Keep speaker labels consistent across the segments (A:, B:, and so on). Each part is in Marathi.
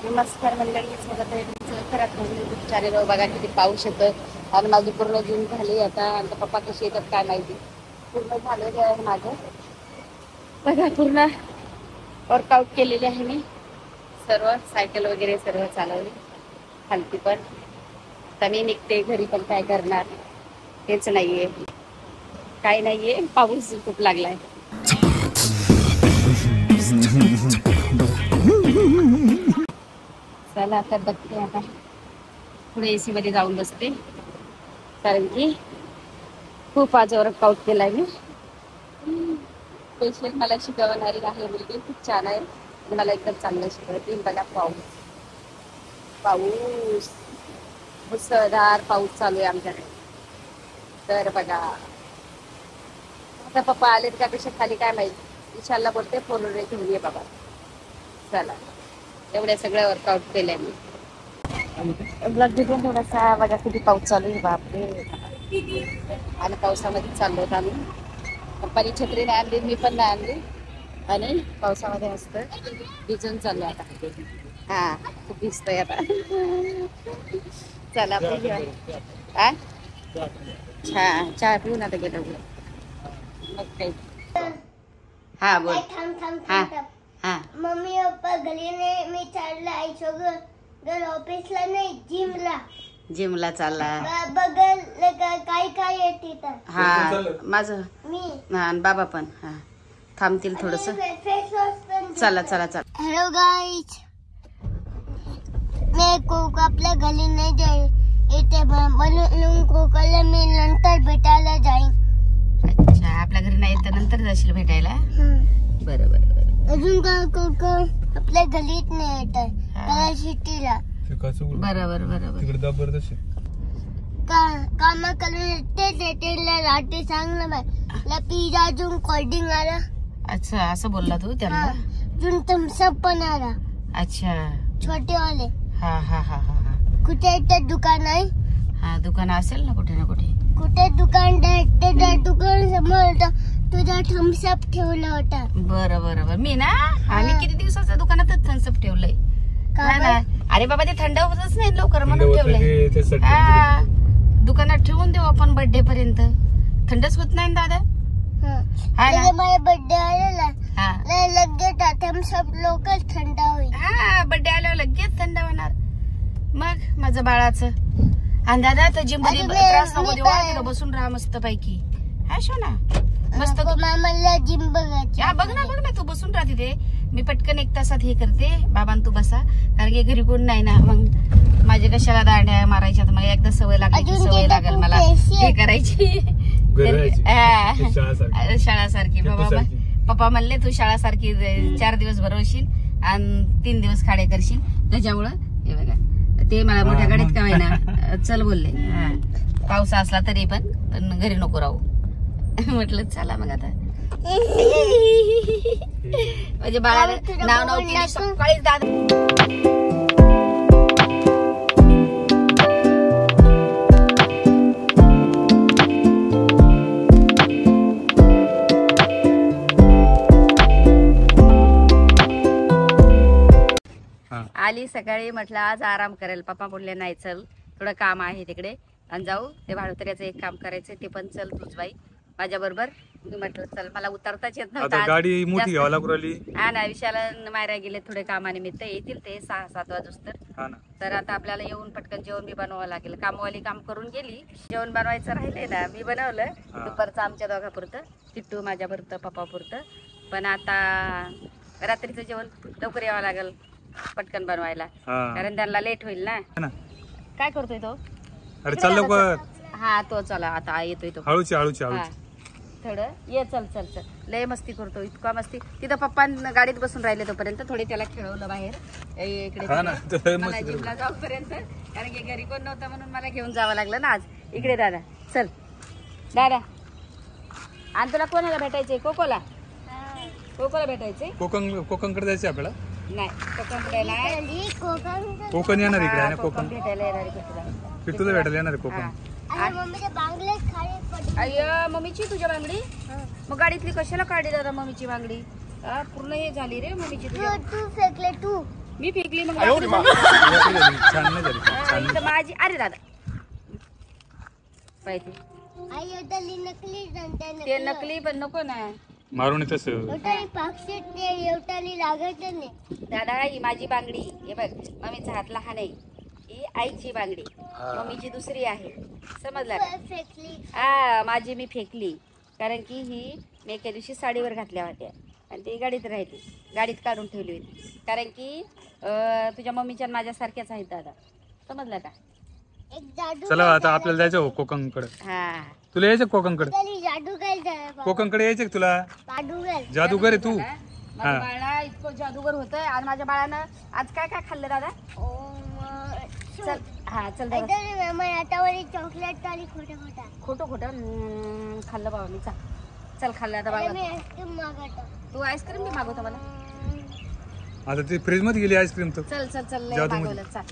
A: नमस्कार मंडळी, स्वागत आहे तुमचं खराब युट्यूब चॅनल. बघा किती पाऊस येतं आणि माझी पूर्ण जून झाली आता. आणि पप्पा कसे येतात काय माहिती. पूर्ण झालेलं आहे माझं. बघा पूर्ण वर्कआउट केलेले आहे मी. सर्व सायकल वगैरे सर्व चालवली खालती पण. आता मी निघते घरी, पण काय करणार तेच नाहीये, काय नाहीये. पाऊस खूप लागलाय. चला आता बघते. आता पुढे एसी मध्ये जाऊन बसते, कारण की खूप आज वर्कआउट केलाय मी. स्पेशल मला शिकवणारी आहे मुलगी, खूप छान आहे. मला एकदम चांगलं शिकवते. बघा पाऊस पाऊस मुसळधार पाऊस चालू आहे आमच्याकडे. तर बघा आता पप्पा आलेत का कशा खाली काय माहिती. विशालला बोलते फोन वगैरे घेऊन ये बाबा. चला एवढ्या सगळ्या वर्कआउट केलंय मी. ब्लॉग घेऊन थोडासा. बघा किती पाऊस चालू आहे बापरे. आणि पावसामध्ये चाललो होतो आम्ही. पप्पानी छत्री नाही आणली, मी पण नाही आणली. आणि पावसामध्ये मस्त भिजून चाललो आता. हा खूप भिजतोय आता. चला आपण घेऊया. चहा पिऊन आता गेलो मग काही. हा बोल. हा हा
B: मम्मी पप्पा घरी नाही, मी चालला आईसोबत. घर ऑफिसला नाही,
A: जिमला चालला.
B: बघल काय काय येते तर.
A: हा माझं
B: मी
A: आणि बाबा पण. हा थांबतील थोडस. चला चला चला.
B: हेलो गाइस, मैं कोक आपल्या घरी नाही जाईल. इथे म्हणून कोकाला मी नंतर भेटायला जाईन.
A: अच्छा, आपल्या घरी नाही तर नंतर जाशील भेटायला. बरं बरं बरं.
B: अजून का कोक आपल्या घरीच नाही येत आहे, त्याला सिटीला.
A: बरोबर बरोबर.
C: तिकडे जबरदस्त
B: काम करून येते राहते. चांगलं बाय पिझ्झा अजून कोल्ड्रिंक आला.
A: अच्छा असं बोलला तू त्यांना.
B: अजून थम्सअप पण आला.
A: अच्छा
B: छोटे वाले.
A: हा हा हा हा हा.
B: कुठे ते दुकान आहे.
A: हा दुकान असेल ना कुठे ना कुठे.
B: कुठे दुकान दुकान समोर तुझा थम्सअप ठेवला होता.
A: बरं बरं बरं. मी ना आम्ही किती दिवसाच्या दुकानातच थम्सअप ठेवलंय. अरे बाबा ते थंड होतच नाही लवकर म्हणून ठेवलंय. हा दुकानात ठेवून देऊ आपण बर्थडे पर्यंत. थंडच होत नाही दादा.
B: माझा बर्थडे आलेला लगेच थम्सअप लोकल थंड होईल.
A: हा बर्थडे आल्यावर लगेच थंड होणार. मग माझं बाळाचं. आणि दादा तर जिम मध्ये त्रास नको देऊ. तिथं बसून राहा मस्त पैकी. हा शो ना मस्त.
B: मला जिम बघायची.
A: हा बघ ना तू बसून राहा तिथे. मी पटकन 1 तासात हे करते. बाबां तू बसा, कारण की घरी कोण नाही ना. मग माझे कशाला दांड्या मारायच्या. मला एकदा सवय लागली, सवय लागेल मला हे करायची. शाळा सारखी. पप्पा म्हणले तू शाळा सारखी 4 दिवस भरवशील आणि 3 दिवस खाडे करशील. त्याच्यामुळं हे बघा ते मला मोठ्या गाडीत का होईना चल बोलले. पाऊस असला तरी पण घरी नको राहू म्हटलं. चला मग आता. म्हणजे बाळाला नाव केली सकाळीच दादा. आली सकाळी, म्हटलं आज आराम करेल. पप्पा बोलले नाही चल थोडं काम आहे तिकडे आणि जाऊ. ते भाडोत्र्याचं एक काम करायचं, ते पण चल तुझ बाई माझ्या बरोबर. मी म्हटलं चल. मला उतरताच येत नव्हतं.
C: गाडी मोठी घ्यावं लागू राहिली.
A: हा ना विशाला मायरा गेले थोडे कामानिमित्त. येतील ते 6-7 वाजता. तर आता आपल्याला येऊन पटकन जेवण बी बनवावं लागेल. कामवाली काम करून गेली. जेवण बनवायचं राहिले ना, मी बनवलं दुपारचं आमच्या दोघापुरतं. तिट्टू माझ्या पुरतं, पप्पा पुरतं. पण आता रात्रीचं जेवण लवकर यावं लागेल पटकन बनवायला, कारण त्यांना लेट होईल ना. काय करतोय तो?
C: अरे चाल लवकर.
A: हा तो चला आता येतोय तो.
C: हळूची
A: थोडं ये. चल चल चल. लय मस्ती करतो, इतका मस्ती. तिथं पप्पा गाडीत बसून राहिले तोपर्यंत थोडे त्याला खेळवलं बाहेर इकडे जिमला जाऊपर्यंत, कारण की घरी कोण नव्हतं म्हणून मला घेऊन जावं लागलं ना आज. इकडे दादा चल. दादा आणि तुला कोणाला भेटायचंय? कोकोला भेटायचंय.
C: कोकणकडे जायचं आपल्याला.
A: नाही कोकणकडे नाही.
C: कोकण येणार इकडे आहे ना. कोकण
A: भेटायला येणार
C: पिट्टूला भेटायला येणार आहे कोकण.
A: अय्या मम्मीची तुझ्या बांगडी. मग गाडीतली कशाला काढली दादा मम्मीची बांगडी? पूर्ण हे झाली रे मम्मीची.
B: तू फेकले तू.
A: मी फेकली मग
C: छान नाही झाली छान
A: इथं माझी. अरे दादा पाहिजे
B: आई एवढाली नकली
A: ते नकली पण नको ना
C: मारून तसं
B: एवढाली पाक्षेत नाही एवढाली लागत नाही.
A: दादा ही माझी बांगडी. हे बघ मम्मीचा हात लहान आहे. ही आईची बांगडी मम्मीची दुसरी आहे. समजला का?
B: फेकली
A: हा माझी मी फेकली कारण की ही मी एके दिवशी साडीवर घातल्या होत्या आणि ती गाडीत राहिली. गाडीत काढून ठेवली होती कारण की तुझ्या मम्मीच्या माझ्यासारख्याच आहेत दादा. समजलं का?
B: एक जादू
C: चला आता आपल्याला जायचं हो कोकणकडे.
A: हा
C: तुला यायचं कोकणकडे?
B: एवढाली जादू काय झालं
C: कोकणकडे यायचं का तुला?
B: जादूगर
C: जादूगर आहे तू.
A: माझ्या बाळा इतकं जादूगर होतं आणि माझ्या बाळानं आज काय काय खाल्लं दादा? चल हा चल दादा.
B: आतावरी चॉकलेट आली खोटा
A: खोटं खोटं खाल्लं बाबा मी. चल खाल्लं आता बाबा.
B: मी आईस्क्रीम मागवतो.
A: तू आईस्क्रीम बी मागवतो मला.
C: आता ती फ्रीज मध्ये गेली आईस्क्रीम तर.
A: चल चल चल लय
C: जादू
A: मागवलं. चल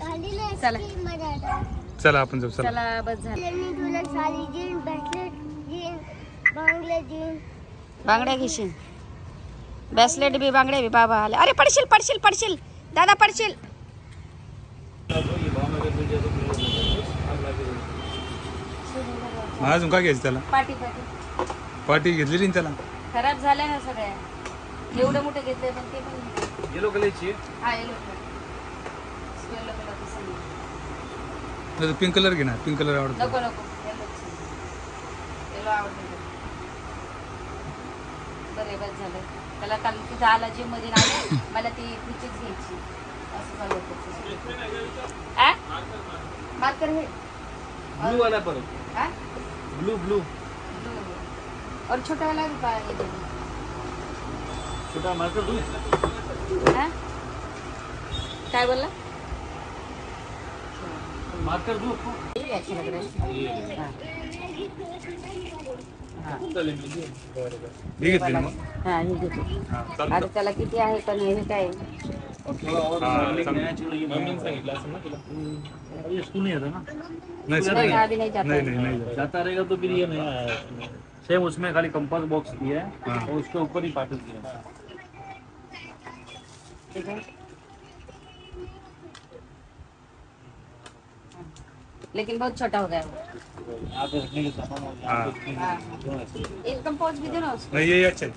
B: खाली नाही
A: चला.
B: आईस्क्रीम माझ्या
C: चला आपण जाऊ. चला
A: चला बस झालं.
B: मी तुला साडी जीन ब्रेसलेट जीन बांगला जीन
A: बांगड्या घेशील. ब्रेसलेट बी बांगड्या बी बाबा आले. अरे पडशील पडशील पडशील दादा पडशील.
C: अजून काय घ्यायचं त्याला?
A: पाटी पाटी
C: पार्टी घेतलेली ना त्याला.
A: खराब झाल्या ना सगळ्या. एवढं मोठं घेतलंय पण ते पण
C: येलो कलरची.
A: हा येलो कलर
C: पिंक कलर घे ना. पिंक कलर आवडतो.
A: नको नको येलो आवडतो. बरे बस झालं. त्याला काल तिथं आला जिम मध्ये नाही मला ती कुचीच घ्यायची. असं झालं होतं. मार्कर हे
D: ब्लू वाला पर
A: हा
D: ब्लू ब्लू
A: और छोटा वाला भी पाएगा.
D: छोटा मार्कर दूं
A: हाँ? क्या बोला?
D: मार्कर दूं
A: ये अच्छा लग रहा है. हाँ.
C: हे घेतली ना मग.
A: हाँ हे घेतो.
C: हा,
A: आता
C: चालतं.
A: त्याला किती आहे पण हे काय
C: हा, चांगलं.
D: मम्मीने सांगितलं असं ना तुला अरे स्कूल नहीं आता ना
C: नाही सर,
A: तुला अभी नहीं जाता
C: नाही
A: है.
C: नाही नाही.
D: जाता रहेगा तो फिर ये नहीं सेम उसमें खाली कंपास बॉक्स दिया है
C: हाँ।
D: और उसके ऊपर ही पार्टल दिया है
A: ठीक है. लेकिन बहुत छोटा हो गया वो.
D: यहाँ पे रखने के सामान और यहाँ पे रखने
A: हाँ.
D: के दोनों ऐसे।
A: एक कंपोज भी दे ना उसको.
C: नाही ये अच्छा आहे.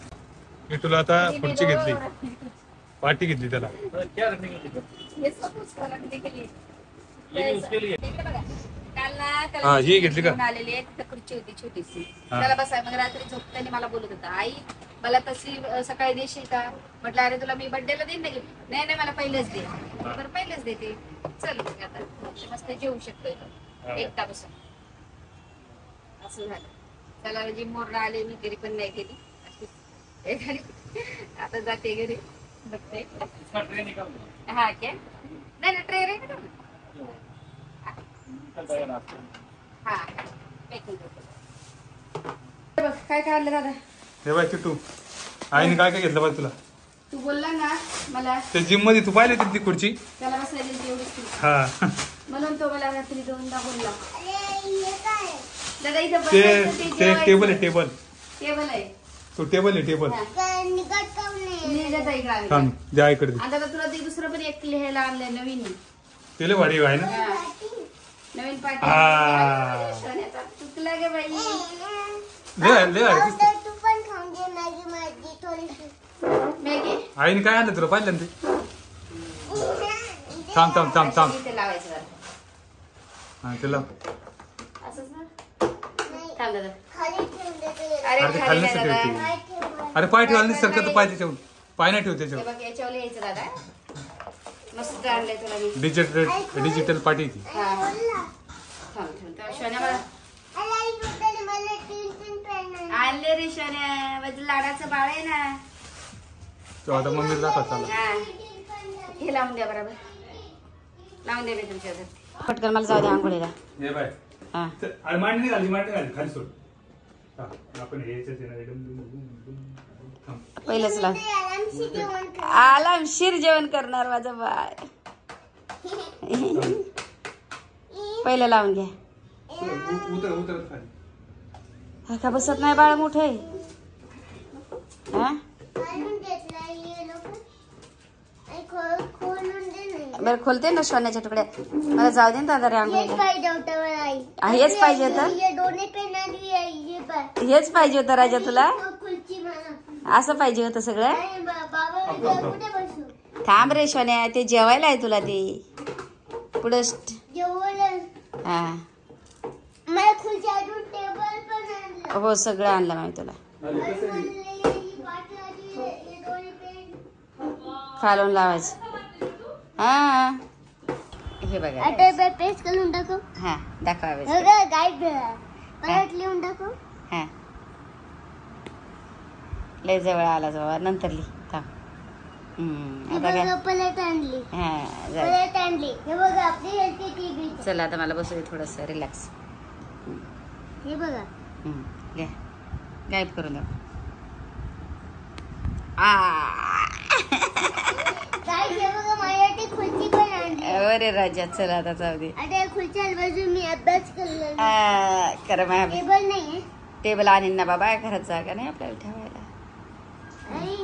C: मी तुला आता खुर्ची घेतली. पार्टी घेतली त्याला.
D: तो क्या रखने के लिए
A: ये सब उसको रखने के लिए.
D: ये भी उसके लिए
A: ठीक आहे बघा. काल ना त्याला
C: हा, ही घेतली का?
A: घेऊन आलेली आहे. तिथं खुर्ची होती छोटीशी.
C: हा.
A: त्याला बसाय मग रात्री झोपताना मला बोलत होता आई मला तशी सकाळी देशील का? म्हटलं अरे तुला मी बर्थडेला देईन ना गिफ्ट. नाही नाही मला पहिलेच दे. बरं पहिलेच देते. चल मग आता मस्त जेवू शकतोय तो.
C: हा.
A: एकटा बसून. असं झालं. त्याला जिम मोरला आले मी घरी पण नाही गेली. हे घरी. आता जाते घरी बघते.
D: इसका ट्रे निकाल दो
A: हा क्या नाही ना ट्रे रे ना.
D: निकल जाएगा रास्ते में
A: हा पॅकिंग बघ काय काढलं दादा.
C: हे बाय किट्टू आईने काय काय घेतलं पाहिजे तुला?
A: तू बोलला ना मला
C: ते जिम मध्ये तू पाहिली होती ती खुर्ची?
A: त्याला बसायला एवढीच ती.
C: हा.
A: म्हणून तो मला रात्री दोनदा बोलला.
B: अरे ये काय
A: दादा इथं
C: ते
A: बसायचं
C: ते
A: जेवायचं.
C: टेबल आहे टेबल.
A: टेबल आहे.
C: तो टेबल आहे टेबल.
A: हा.
B: काय निघत काऊन नाही
A: मी जाता इकडं आली.
C: थांब द्या आईकडे दे.
A: आणि दादा तुला ते दुसरं पण एक लिहायला आणलंय नवीन.
C: तेले भारी आहे ना.
A: हा. नवीन पाठी.
C: हा.
A: सोन्याचा चुकला गे बाई.
C: ले ले भारी दिसतं.
B: तू पण खाऊन घे माझी माझी थोडीशी
A: मॅगी
C: आईने काय आणलं तुला पाहिलं ना ते? थांब थांब थांब थांब.
A: इथे लावायचं जरा.
C: हा त्याला
A: असंच ना. थांब दादा.
B: खाली ठेवून देते
A: अरे
C: अरे ते
A: खाली
C: खाली
A: नाही
C: नसतं
A: दादा.
C: ठेवते. अरे पाय ठेवायला नाही सरकत तर पाय त्याच्यावर. पाय नाही ठेव
A: हे
C: त्याच्यावर.
A: बघ याच्यावर लिहायचं दादा. मस्त आणलंय तुला मी.
C: डिजिटल पार्टी ती.
A: हा.
B: बोलला
A: थांब थांब तर शोन्या मला
B: अरे आई टोटली मला तीन पेन आहे
A: आणले रे शोन्या. माझं लाडाचं बाळ आहे ना.
C: तो आता मम्मीला दाखवा चालला.
A: हा. हे लावून द्या बरोबर. लावून द्या मी तुमच्या घरी. पटकन मला जाऊ द्या आंघोळीला.
C: हे बाय.
A: हा.
C: अरे मांडणी घाली मांडणी घाली खाली सोड. हा, आपण हे याच्यात आहे ना, एकदम थांब.
A: पहिलंच लाव.
B: आरामशी जेवण कर
A: आरामशीर जेवण करणार माझं बाळ. पहिलं लावून घ्या.
C: उतर उतर खाली.
A: हा का बसत नाही बाळ मोठं आहे. हा
B: आणून घेतला ये लोक आई खोलून दे ना.
A: बरं खोलते ना सोन्याच्या तुकड्या. मला जाऊ दे ना दादा रे
B: हेच
A: आंघोळीला.
B: पाहिजे होतं मला आई.
A: हेच पाहिजे होतं?
B: हे दोन्ही पेन आणि हे पण.
A: हेच पाहिजे होतं राजा तुला.
B: खुर्ची मला.
A: असं पाहिजे होतं सगळं.
B: नाही, बाबा मी कुठे बसू?
A: थांब रे सोन्या, ते जेवायला आहे तुला ते पुढं.
B: जेवण.
A: हा
B: मला खुर्ची अजून टेबल पण आणलं.
A: हो सगळं आणलं मामी तुला.
B: आणि मला ही बाटली आणि हे दोन्ही पेन.
A: खालून लावायचं. हा हे बघा.
B: आता पेस्ट करून टाकू.
A: हा दाखवावे.
B: गाईड परत लिहून टाकू.
A: हा लय जवळ आला जवळ नंतर लिही. थांब.
B: हे
A: आता काय.
B: बघा प्लेट आणली.
A: हा जा.
B: प्लेट आणली. हे बघा आपली हेल्थी टीव्ही.
A: चला आता मला बसू दे थोडस रिलॅक्स.
B: हे बघा.
A: घ्या गायब करून द्या.
B: गाईड हे बघा माझ्यासाठी खुर्ची पण आणली.
A: अरे राजा चला आता जाऊ दे.
B: आता या खुर्च्या बाजू मी अभ्यास करलो.
A: खरं माझ्या
B: टेबल नाहीये.
A: टेबल आणीन ना बाबा. घरात जागा नाही आपल्याला ठेवायला.
B: आणि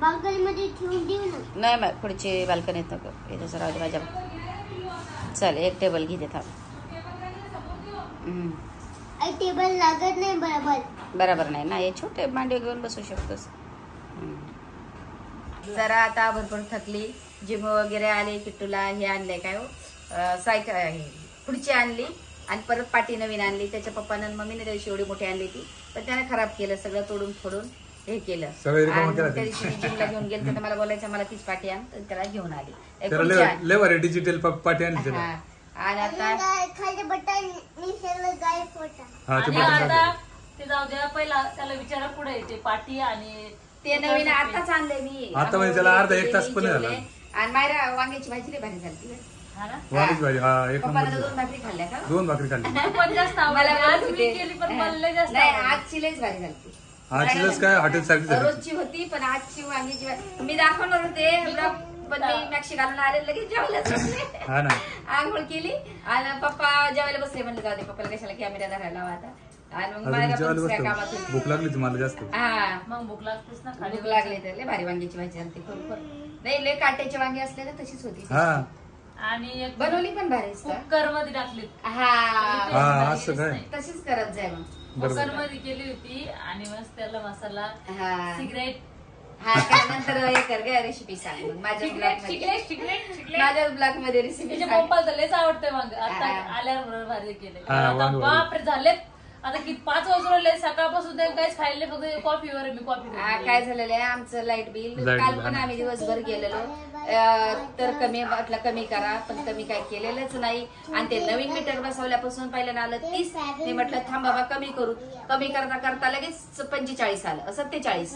B: बाल्कनीमध्ये ठेवून देऊ ना.
A: नाही मग पुढची बाल्कनीत नको. इथं राहू दे माझ्या. चल एक टेबल घेते थांब.
B: आई टेबल लागत नाही बरोबर.
A: बरोबर नाही ना. हे छोटे मांडे घेऊन बसू शकतोस. जरा आता भरपूर थकली. जिम वगैरे आले. किट्टूला हे आणलंय काय हो सायकल पुढची आणली आणि परत पाटी नवीन आणली. त्याच्या पप्पानं मम्मीने त्या दिवशी एवढी मोठी आणली ती पण त्याने खराब केलं सगळं. तोडून फोडून हे केलं. आणि त्या दिवशी जिमला घेऊन गेले तर मला बोलायचं मला तीच पाटी आण. तर त्याला घेऊन आली.
C: डिजिटल पाटी आणली.
A: आणि आता
B: खाली बटन मी सगळं गायब होता.
E: आता ते जाऊ द्या. पहिला त्याला विचारा पुढे येते पाटी आणि
A: ते नवीन आताच आणलंय मी.
C: आता म्हणजे त्याला अर्धा एक तास पण झाला.
A: आणि मायरा वांग्याची भाजी लई भारी झाली.
E: हा ना.
C: वांग्याची भाजी. हा एक
A: पप्पाला
C: नंबर.
A: 2 भाकरी खाल्ल्या का.
C: 2 भाकरी खाल्ली.
E: पण जास्त
A: मला
E: आवडली.
A: बोलत
E: आज मी
A: होते.
E: केली पण मला लय जास्त
A: नाही
E: आवडली.
A: आजची लईच भारी झाली.
C: आजचीच काय हॉटेल सारखी झाली.
A: रोजची होती पण आजची वांग्याची भाजी मी दाखवणार होते. पण मी मॅक्सी घालून आले लगेच जेवायलाच बसले.
C: हा ना.
A: आंघोळ केली आणि पप्पा जेवायला बसले. म्हणले जाऊ दे पप्पाला कशाला कॅमेरा धरायला हवा आता. आणि मग मला पण दुसऱ्या कामात होती.
C: भूक लागली तुम्हाला जास्त.
A: हा
E: मग भूक लागतेच ना खाली.
A: भूक लागली तर लय भारी वांग्याची भाजी आणते. नाही लय काट्याची वांगी असले ना तशीच होती.
C: हा
E: आणि एक
A: बनवली पण भारी
E: कुकर मध्ये टाकली.
A: हा
C: हा असं काय.
A: तशीच करत जाय मग.
E: कुकर मध्ये केली होती आणि मस्त त्याला मसाला
A: हा
E: सिगरेट.
A: हा त्यानंतर हे कर ग रेसिपी सांग मग माझ्या ब्लॉग मध्ये. माझ्या ब्लॉग मध्ये रेसिपी
E: त्याच्या पप्पाला लयच आवडते वांग. आता आल्यावर बरोबर भारी केले. आता बापरे झालेत. आता किती 5 वाजून राहिले. सकाळपासून ते काहीच खायला फक्त कॉफीवर मी कॉफी.
A: काय झालेलं आहे आमचं लाईट बिल. काल पण आम्ही दिवसभर गेलेलो तर कमी म्हटलं कमी करा पण कमी काय केलेलंच नाही. आणि ते नवीन मीटर बसवल्यापासून पहिल्यांदा आलं 30. मी म्हटलं थांब बाबा कमी करू. कमी करता करता लगेच 45 आलं. 47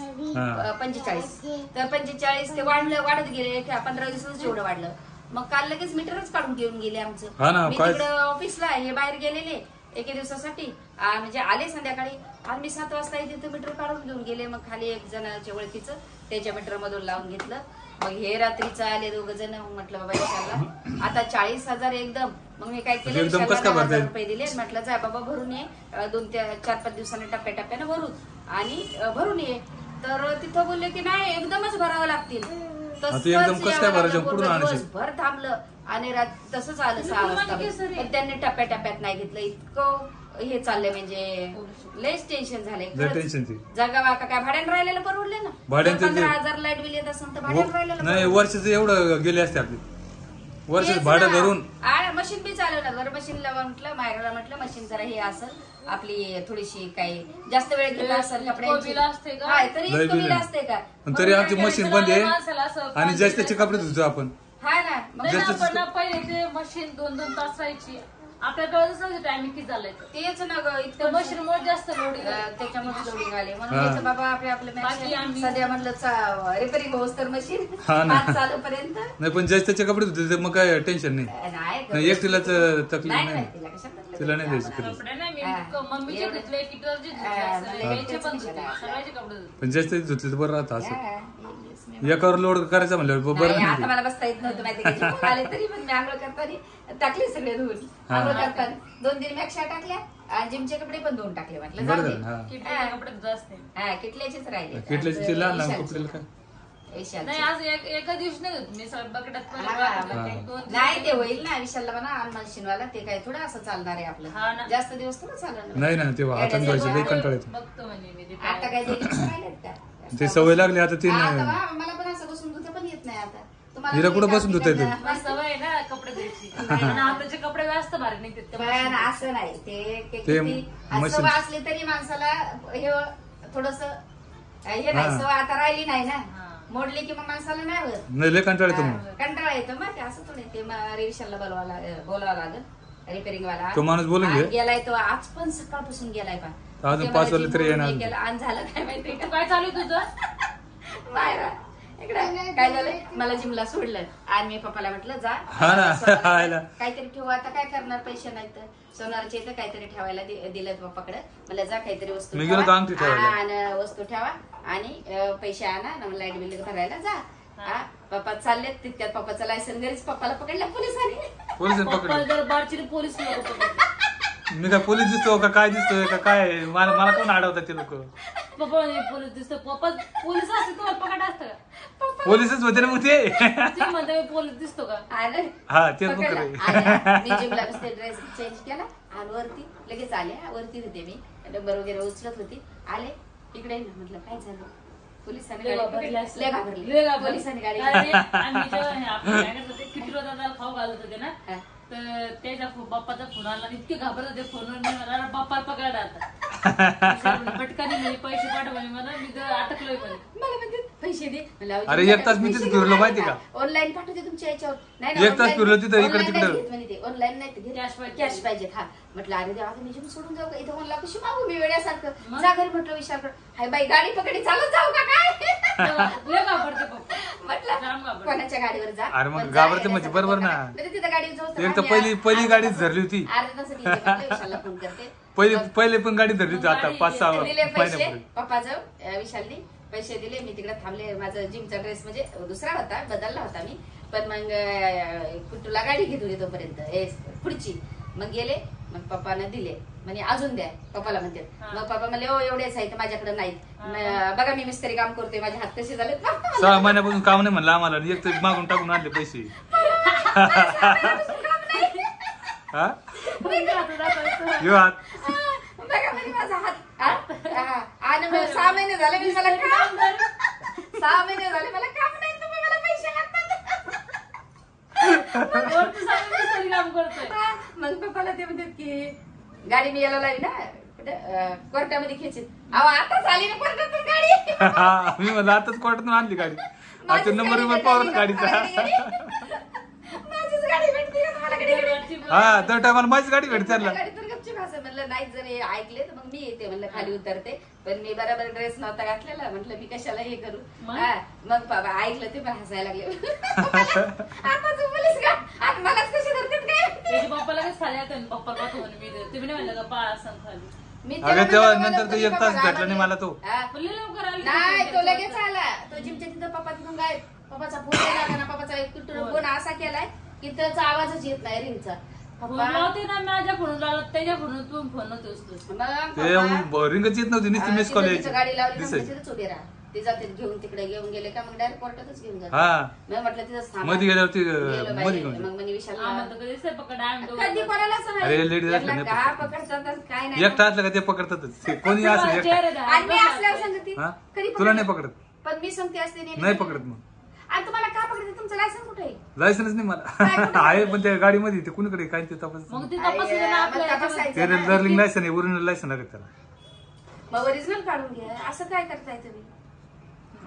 A: 45 तर 45 ते वाढत गेले. 15 दिवसाच एवढं वाढलं. मग काल लगेच मीटरच काढून घेऊन गेले आमचं. मी तिकडं ऑफिसला हे बाहेर गेलेले एके दिवसासाठी. म्हणजे आले संध्याकाळी आणि मी 7 वाजता इथे मीटर काढून घेऊन गेले. मग खाली एक जणाच्या ओळखीचं त्याच्या मीटर मधून लावून घेतलं. मग हे रात्रीचं आले 2 जण. म्हटलं बाबा विशालला आता 40,000 एकदम. मग मी काय केलं 10,000 रुपये दिले. म्हटलं जा बाबा भरून ये. 2-4-5 दिवसांनी टप्प्याटप्प्यानं भरून भरून ये. तर तिथं बोलले की नाही एकदमच भरावं लागतील. दिवसभर थांबलं आणि तसंच आलं 6 वाजता. पण त्यांनी टप्प्याटप्प्यात नाही घेतलं. इतकं हे चाललंय म्हणजे लयच टेन्शन झालंय. जागा वाका काय भाड्यानं राहिलेलं परवडले ना. 15,000 लाईट बिल येत असेल तर भाड्यानं राहिलेलं
C: नाही. वर्षाचं एवढं गेले असते आपले वर्ष भाडं धरून.
A: मशीन बी चालवणार. मशीनला म्हटलं मायराला म्हटलं मशीन जरा हे असेल आपली थोडीशी काही जास्त वेळ घेतला असेल कपड्यांची तरी कमी असते का.
C: तरी आमची मशीन बंद आहे आणि जास्तीचे कपडे धुतो आपण.
A: हा ना
E: मग पहिले ते मशीन 2-2 तास राहायची. आपल्याकडे टायमिंग किती झालंय
A: तेच ना ग. इतकं
E: मशीन मुळे जास्त लोडिंग
A: त्याच्यामुळे लोडिंग आले म्हणून बाबा आपलं सध्या म्हणलं रिपेरिंग होस तर मशीन चालू पर्यंत
C: नाही. पण जास्तीचे कपडे धुते मग काय टेन्शन नाही. एकटीलाच तकलीफ नाही. तिला नाही द्यायची.
E: मम्मीचे घेतले की पण सगळ्याचे कपडे
C: पण जास्त धुतले तर बरं राहतं. असं एकावर लोड करायचं म्हणल्यावर बरं नाही.
A: आता मला बसता येत नव्हतं माहिती आले तरी पण मी आंघोळ करताना टाकले सगळे धुवून. आंघोळ करताना 2-3 मॅक्शा टाकल्या आणि जिमचे कपडे पण 2 टाकले. म्हटलं जाऊ दे
E: कपडे असते.
A: हा किटल्याचेच राहिले.
C: किटल्याचे लहान लहान कपडे काय
F: विशाल
E: नाही आज एका दिवशी नाही होत मी बकेटात
F: नाही ते होईल ना विशालला म्हणा हनुमान शिनवाला ते काय थोडं असं चालणार आहे
E: हा
F: आपलं
E: ना.
F: जास्त दिवस थोडं चालणार
C: नाही ना तेव्हा हाताने धुवायचे लई कंटाळायचं
E: बघतो म्हणजे मी ते
F: आता काय ते राहिलेत का
C: ते सवय लागली आता ते
F: आता बा, मला पण असं बसून धुता पण येत नाही आता तुम्हाला
C: हिला कुठं
F: मी
C: बसून धुता येतं?
F: काम-
E: मला सवय आहे ना कपडे धुवायची आणि आताचे कपडे जास्त भारी निघतात
F: पण असं नाही ते
C: ते
F: किती असं
C: मशीन-
F: असले तरी माणसाला हे थोडस हे नाही
C: हा.
F: सवय आता राहिली नाही ना मोडली की मग माणसाला नाही होत
C: नाही लय कंटाळायचं मग
F: कंटाळा येतो मग ते असं थोडे ते रिविशनला बोलावं लागेल रिपेअरिंग वाला
C: तो माणूस बोलून घे.
F: आज गेलाय तो आज पण सकाळपासून गेलाय पण
C: अजून
F: ते
C: 5
F: मला
C: वाजले तरी
F: जिम
C: येणार.
F: हे केलं, आणि झालं काय माहितीये का
E: काय चालू आहे तुझं
F: बाहेर इकडे काय झालं मला जिमला सोडलं आणि मी पप्पाला म्हटलं जा
C: हा ना.
F: सोनाराला
C: हायला.
F: काहीतरी ठेवू आता काय करणार पैसे नाही तर सोनारचे इथं काहीतरी ठेवायला दिलं पप्पाकडे मला जा काहीतरी वस्तू
C: मी गेलो
F: ठेवा.
C: तर अंगठी ठेवायला.
F: आणि वस्तू ठेवा आणि पैसे आणा ना लाईट बिल भरायला जा हा पप्पा चालले तितक्यात पप्पाचं लायसन घरीच पप्पाला पकडलं पोलिसांनी
C: पोलिस
E: पप्पा
C: पकडले
E: जर बारची पोलीस लोक पकडतात.
C: मी काय पोलीस दिसतो का काय दिसतोय का काय मला कोण अडवतात ते लोक
E: पप्पा म्हणजे पोलीस दिसतो पप्पा पोलीस असते तुम्हाला पकड असतं का
C: पोलीसच होते ना मग ते
E: तुम्ही म्हणता मी पोलीस दिसतो का
F: आलं
C: हा तेच मग
F: पकडलं.
C: करे
F: आलं. मी जिमला बसते ड्रेस चेंज केला आणि वरती लगेच आले वरती होते मी डंबर वगैरे उचलत होती आले इकडे ना म्हटलं काय झालं पोलिसांनी
E: लय
F: गाडी
E: घाबरले
F: पकडली.
E: असते.
F: लय घाबरली.
E: लय घाबरले.
F: पोलिसांनी गाडी
E: कारण हे आम्ही जेव्हा हे आपण काय करत होते, किटलो दादाला खाऊ घालत होते ना
F: हा.
E: तर त्याच्या बाप्पाचा फोन आला आणि इतके घाबरत होते फोनवर मी मला बाप्पा पकडा आता पटकाने म्हणजे पैसे पाठव म्हणे मला मी तर अटकलोय म्हणे
F: मला म्हणते पैसे दे म्हणलं, अहो,
C: अरे,
F: जिमला
C: एक तास मी
F: पैसे
C: तिथे
F: दे
C: फिरलो
F: मला.
C: माहिती का?
F: ऑनलाईन पाठवते तुमच्या याच्यावर नाही
C: एक तास फिरलो तिथं, इकडे
F: ऑनलाईन
C: तिकडे.
F: नाही घेत म्हणे ते ऑनलाईन नाही
E: Cash पाहिजे.
F: कॅश पाहिजे हा म्हटलं अरे देवा आता मी जिम सोडून जाऊ का इथं म्हणला कशी मागू मी वेड्यासारखं
E: मग?
F: जा घरी म्हटलं विशाल हाय बाई गाडी पकडी चालत जाऊ का काय
E: लय घाबरते पप्पा
F: म्हटलं
E: जाम घाबरते.
F: कोणाच्या गाडीवर जा
C: अरे मग
F: पण जा
C: घाबरते
F: एकदा
C: म्हणजे
F: सगळं
C: बरोबर ना.
F: नाही तर तिथं गाडीवर जाऊ
C: एक तर पहिली गाडीच धरली होती.
F: अर्ध्या तासात येते म्हटलं, विशालला फोन करते
C: पहिले पण गाडी धरली होती आता 5-6
F: दिले पैसे
C: महिन्यापूर्वी.
F: पप्पा जाऊ विशालनी पैसे दिले मी तिकडे थांबले माझा जिमचा ड्रेस म्हणजे दुसरा होता बदलला होता मी पण मग कुट्टूला गाडी घेत होती तोपर्यंत पुढची मग गेले मग पप्पाने दिले म्हणजे अजून द्या पप्पाला म्हणते मग पप्पा म्हणले ओ एवढेच आहेत माझ्याकडे नाहीत बघा मी मिस्त्री काम करतोय माझे हात कसे झाले
C: 6 महिन्यापासून काम नाही म्हणलं आम्हाला आणि एक तर मागून टाकून आणले पैसे हा यो हात
F: बघा म्हणजे माझा हात आणि मग 6 महिने झाले मी मला काम 6 महिने झाले मला काम नाही तुम्ही मला पैसे लागतात
E: वरती सांगून मिस्त्री काम करतोय
F: मग पप्पाला ते म्हणतात की गाडी मी याला लावी ना कोर्टामध्ये खेचीत अहो आता झाली ना कोर्टातून गाडी
C: मी म्हणलं आताच कोर्टातून आणली गाडी आता नंबर पावर गाडीचा
F: माझीच गाडी भेटते का तुम्हाला गाडी
C: हा तर टायमाला माझीच गाडी भेटते त्यांना
F: गाडीतून गपचूप असं म्हणलं नाही जर हे ऐकले तर मग मी येते म्हणलं खाली उतरते पण मी बरोबर ड्रेस नव्हता घातलेला म्हटलं मी कशाला हे करू मग बाबा ऐकलं ते पण हसायला लागले आता तू पोलीस का आणि मलाच कशी धरतात काय
E: त्याच्या पप्पाला काय खाली येतं पप्पा पाठवून मी तुम्ही नाही म्हणलं का पा असं खाली
F: मी
C: अगं तेव्हा नंतर तो 1 तास भेटला नाही मला तो
E: लय लवकर आले
F: नाही तो लगेच आला तो जिमच्या तिथं पप्पा तिथून गायब पप्पाचा फोन आला ना पप्पाचा एक फोन असा केलाय की त्याचा आवाजच येत नाही रिंगचा
E: फोन लावते ना माझ्या फोन लावला त्याच्या फोन तू फोन नव्हतोस
C: ते रिंगच येत नव्हती नुसती मिस कॉल
F: गाडी लावली
C: दिसायची
F: तिथेच उभी राहा ते जाते घेऊन तिकडे घेऊन गेले का मग डायरेक्ट कोर्टातच घेऊन जाते
C: हा
F: मग म्हटलं तिथं
C: मध्ये गेल्यावरती
F: गेलो
C: मध्ये
F: बाई.
C: घेऊन
F: मग म्हणे विशालला
E: आम्हाला तर कधीच पकड आम्ही
F: कधी
E: दोघं
F: कोणाला असं नाही.
C: अरे, ladies असलं
F: यांना
C: नाही
F: का पकडतात काय नाही
C: एकटा असलं का ते पकडतातच ते कोणी असलं एकटा
E: चेहरा द्या.
F: आणि मी असल्यावर सांगते
C: हा
F: कधी
C: तुला नाही पकडत
F: पण मी सांगते असते नेहमी.
C: नाही पकडत मग
F: आणि तुम्हाला का पकडते तुमचं लायसन कुठे आहे
C: लायसनच नाही मला आहे पण त्या गाडीमध्ये ते कुणीकडे काय ते तपास
E: मग ते तपासलं ना
F: मग
E: आपल्या
F: तपासायचं
C: ते
F: ना.
C: लर्निंग लायसन आहे ओरिजिनल लायसन आहे त्याला
F: मग ओरिजिनल काढून घ्या असं काय करताय तुम्ही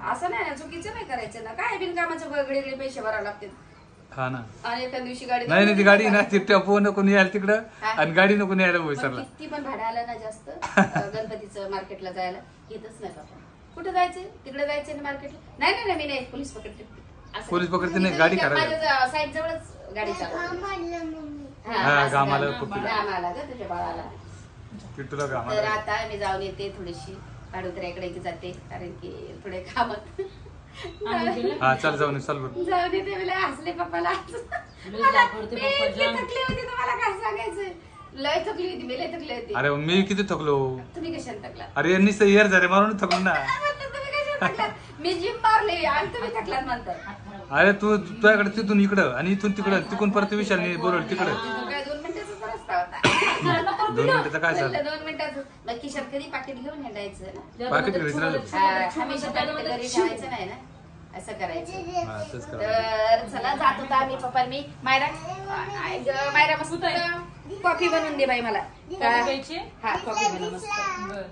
F: असं नाही ना चुकीचं नाही करायचं ना काय बिनकामाचे वेगळे पैसे भरावे लागतील
C: हा ना
F: आणि एका दिवशी गाडी
C: नाही नाही ती गाडी ना ती टपो नको यायला तिकडं आणि गाडी नको यायला
F: पण
C: विसरला
F: किती पण भाडं आलं ना जास्त गणपतीचं मार्केटला जायला येतच नाही बाबा कुठे जायचं तिकडे जायचं ना मार्केटला नाही नाही नाही, मी नाही पोलीस पकडते असं.
C: पोलीस पकडते नाही, गाडी खराब आहे.
F: माझ्या साईड जवळच गाडी चालवते
C: हा, गामाला पकडते.
F: गामाला ग तुझ्या बाळाला
C: किट्टूला
F: तर
C: कामाला
F: आता मी जाऊन येते थोडीशी पाडोत्र्याकडे जाते कारण की थोडे कामात
C: हा चल जाऊन चल बरं
F: जाऊन येते मला हसले पप्पाला
E: घाबरते पप्पा जाम.
F: थकली होती तुम्हाला काय सांगायचं लय थकली होती मी लय थकली होती
C: अरे मी किती थकलो
F: तुम्ही कशाने थकला
C: अरे यांनी एअर झाले मारून थकलो ना
F: म्हटलं तुम्ही कशाने थकला मी जिम मारली आणि तुम्ही थकलात म्हणताय.
C: अरे तू तुझ्याकडे तिथून इकडं आणि इथून तिकडं तिकडून परत विशालने बोलवलं तिकडं.
F: तिथून काय 2 मिनिटाचा रस्ता होता.
C: 2 मिनिटाचं काय झालं?
F: 2 मिनिटाचं. मग किशात कधी पाकिट घेऊन हिंडायचं ना.
C: पाकिट घरीच राहिलं.
F: हमेशा पाकिट घरी ठेवायचं नाही ना, असं करायचं.
C: हा, तसंच करा.
F: तर चला जात होता आम्ही पप्पा मी. मायरा मस्त कॉफी बनवून दे बाई मला.
E: प्यायची?
F: हा कॉफी बनव मस्त.
E: बरं.